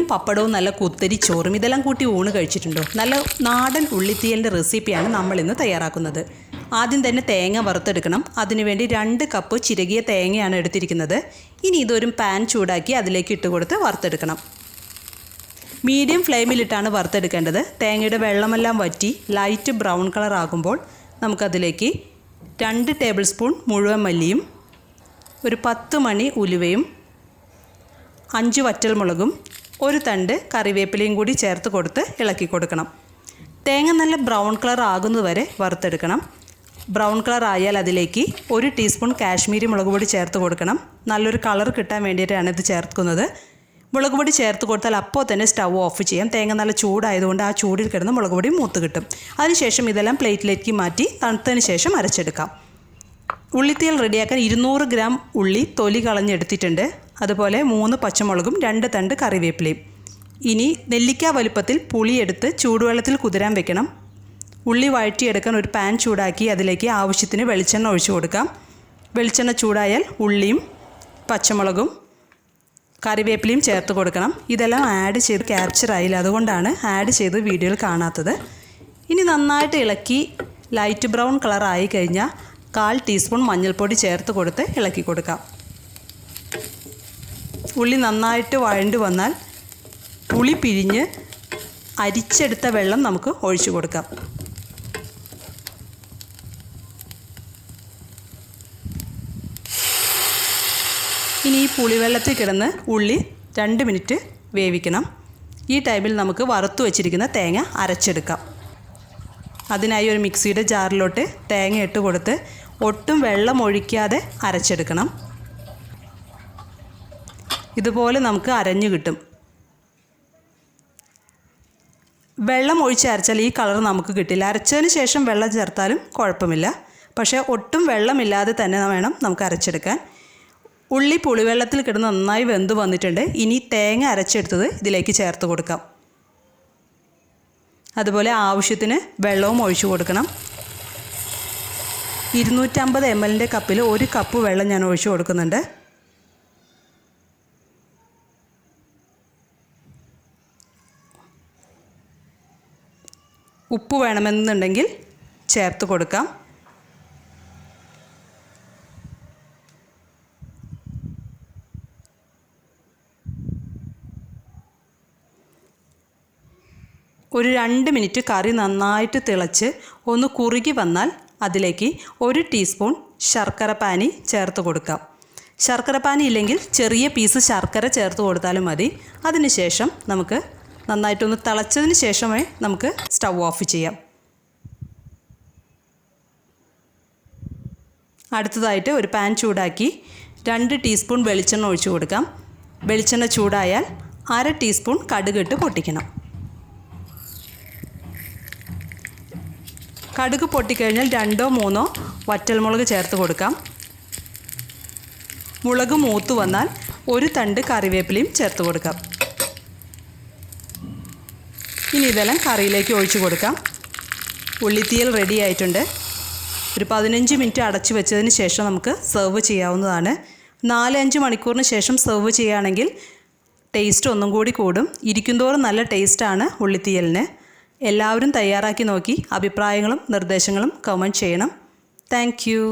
ഉള്ളിയും പപ്പടവും നല്ല കുത്തരി ചോറും ഇതെല്ലാം കൂട്ടി ഊണ് കഴിച്ചിട്ടുണ്ടോ? നല്ല നാടൻ ഉള്ളിത്തീയലിൻ്റെ റെസിപ്പിയാണ് നമ്മളിന്ന് തയ്യാറാക്കുന്നത്. ആദ്യം തന്നെ തേങ്ങ വറുത്തെടുക്കണം. അതിനുവേണ്ടി 2 കപ്പ് ചിരകിയ തേങ്ങയാണ് എടുത്തിരിക്കുന്നത്. ഇനി ഇതൊരു പാൻ ചൂടാക്കി അതിലേക്ക് ഇട്ട് കൊടുത്ത് വറുത്തെടുക്കണം. മീഡിയം ഫ്ലെയിമിലിട്ടാണ് വറുത്തെടുക്കേണ്ടത്. തേങ്ങയുടെ വെള്ളമെല്ലാം വറ്റി ലൈറ്റ് ബ്രൗൺ കളർ ആകുമ്പോൾ നമുക്കതിലേക്ക് 2 ടേബിൾ സ്പൂൺ മുഴുവൻ മല്ലിയും ഒരു 10 മണി ഉലുവയും 5 വറ്റൽമുളകും 1 തണ്ട് കറിവേപ്പിലയും കൂടി ചേർത്ത് കൊടുത്ത് ഇളക്കി കൊടുക്കണം. തേങ്ങ നല്ല ബ്രൗൺ കളർ ആകുന്നതുവരെ വറുത്തെടുക്കണം. ബ്രൗൺ കളർ ആയാൽ അതിലേക്ക് 1 ടീസ്പൂൺ കാശ്മീരി മുളക് പൊടി ചേർത്ത് കൊടുക്കണം. നല്ലൊരു കളർ കിട്ടാൻ വേണ്ടിയിട്ടാണ് ഇത് ചേർക്കുന്നത്. മുളക് പൊടി ചേർത്ത് കൊടുത്താൽ അപ്പോൾ തന്നെ സ്റ്റൗ ഓഫ് ചെയ്യാം. തേങ്ങ നല്ല ചൂടായതുകൊണ്ട് ആ ചൂടിൽ കിടന്ന് മുളക് പൊടി മൂത്ത് കിട്ടും. അതിനുശേഷം ഇതെല്ലാം പ്ലേറ്റിലേക്ക് മാറ്റി തണുത്തതിന് ശേഷം അരച്ചെടുക്കാം. ഉള്ളിത്തീയൽ റെഡിയാക്കാൻ 200 ഗ്രാം ഉള്ളി തൊലി കളഞ്ഞെടുത്തിട്ടുണ്ട്. അതുപോലെ 3 പച്ചമുളകും 2 തണ്ട് കറിവേപ്പിലയും. ഇനി നെല്ലിക്ക വലുപ്പത്തിൽ പുളിയെടുത്ത് ചൂടുവെള്ളത്തിൽ കുതിരാൻ വെക്കണം. ഉള്ളി വഴറ്റിയെടുക്കാൻ ഒരു പാൻ ചൂടാക്കി അതിലേക്ക് ആവശ്യത്തിന് വെളിച്ചെണ്ണ ഒഴിച്ചു കൊടുക്കാം. വെളിച്ചെണ്ണ ചൂടായാൽ ഉള്ളിയും പച്ചമുളകും കറിവേപ്പിലയും ചേർത്ത് കൊടുക്കണം. ഇതെല്ലാം ആഡ് ചെയ്ത് ക്യാപ്ചർ ആയില്ല, അതുകൊണ്ടാണ് ആഡ് ചെയ്ത് വീഡിയോയിൽ കാണാത്തത്. ഇനി നന്നായിട്ട് ഇളക്കി ലൈറ്റ് ബ്രൗൺ കളർ ആയി കഴിഞ്ഞാൽ 1/4 ടീസ്പൂൺ മഞ്ഞൾപ്പൊടി ചേർത്ത് കൊടുത്ത് ഇളക്കി കൊടുക്കാം. ഉള്ളി നന്നായിട്ട് വഴണ്ട് വന്നാൽ പുളി പിഴിഞ്ഞ് അരിച്ചെടുത്ത വെള്ളം നമുക്ക് ഒഴിച്ചു കൊടുക്കാം. ഇനി ഈ പുളിവെള്ളത്തിൽ കിടന്ന് ഉള്ളി 2 മിനിറ്റ് വേവിക്കണം. ഈ ടൈമിൽ നമുക്ക് വറുത്തു വച്ചിരിക്കുന്ന തേങ്ങ അരച്ചെടുക്കാം. അതിനായി ഒരു മിക്സിയുടെ ജാറിലോട്ട് തേങ്ങ ഇട്ട് കൊടുത്ത് ഒട്ടും വെള്ളം ഒഴിക്കാതെ അരച്ചെടുക്കണം. ഇതുപോലെ നമുക്ക് അരഞ്ഞു കിട്ടും. വെള്ളം ഒഴിച്ച് അരച്ചാൽ ഈ കളർ നമുക്ക് കിട്ടില്ല. അരച്ചതിന് ശേഷം വെള്ളം ചേർത്താലും കുഴപ്പമില്ല. പക്ഷേ ഒട്ടും വെള്ളമില്ലാതെ തന്നെ വേണം നമുക്ക് അരച്ചെടുക്കാൻ. ഉള്ളി പുളിവെള്ളത്തിൽ കിടന്ന് നന്നായി വെന്ത് വന്നിട്ടുണ്ട്. ഇനി തേങ്ങ അരച്ചെടുത്തത് ഇതിലേക്ക് ചേർത്ത് കൊടുക്കാം. അതുപോലെ ആവശ്യത്തിന് വെള്ളവും ഒഴിച്ചു കൊടുക്കണം. 250 ml കപ്പിൽ 1 കപ്പ് വെള്ളം ഞാൻ ഒഴിച്ചു കൊടുക്കുന്നുണ്ട്. ഉപ്പ് വേണമെന്നുണ്ടെങ്കിൽ ചേർത്ത് കൊടുക്കാം. ഒരു 2 മിനിറ്റ് കറി നന്നായിട്ട് തിളച്ച് ഒന്ന് കുറുകി വന്നാൽ അതിലേക്ക് 1 ടീസ്പൂൺ ശർക്കര പാനി ചേർത്ത് കൊടുക്കാം. ശർക്കര പാനി ഇല്ലെങ്കിൽ ചെറിയ പീസ് ശർക്കര ചേർത്ത് കൊടുത്താലും മതി. അതിനുശേഷം നമുക്ക് നന്നായിട്ടൊന്ന് തിളച്ചതിന് ശേഷമേ നമുക്ക് സ്റ്റൗ ഓഫ് ചെയ്യാം. അടുത്തതായിട്ട് ഒരു പാൻ ചൂടാക്കി 2 ടീസ്പൂൺ വെളിച്ചെണ്ണ ഒഴിച്ചു കൊടുക്കാം. വെളിച്ചെണ്ണ ചൂടായാൽ 1/2 ടീസ്പൂൺ കടുകിട്ട് പൊട്ടിക്കണം. കടുക് പൊട്ടിക്കഴിഞ്ഞാൽ 2 or 3 വറ്റൽമുളക് ചേർത്ത് കൊടുക്കാം. മുളക് മൂത്ത് വന്നാൽ 1 തണ്ട് കറിവേപ്പിലയും ചേർത്ത് കൊടുക്കാം. ഇനി ഇതെല്ലാം കറിയിലേക്ക് ഒഴിച്ചു കൊടുക്കാം. ഉള്ളിത്തീയൽ റെഡി ആയിട്ടുണ്ട്. ഒരു 15 മിനിറ്റ് അടച്ചു വെച്ചതിന് ശേഷം നമുക്ക് സെർവ് ചെയ്യാവുന്നതാണ്. 4-5 മണിക്കൂറിന് ശേഷം സെർവ് ചെയ്യുകയാണെങ്കിൽ ടേസ്റ്റ് ഒന്നും കൂടി കൂടും. ഇരിക്കുന്തോറും നല്ല ടേസ്റ്റാണ് ഉള്ളിത്തീയലിന്. എല്ലാവരും തയ്യാറാക്കി നോക്കി അഭിപ്രായങ്ങളും നിർദ്ദേശങ്ങളും കമൻറ്റ് ചെയ്യണം. Thank you.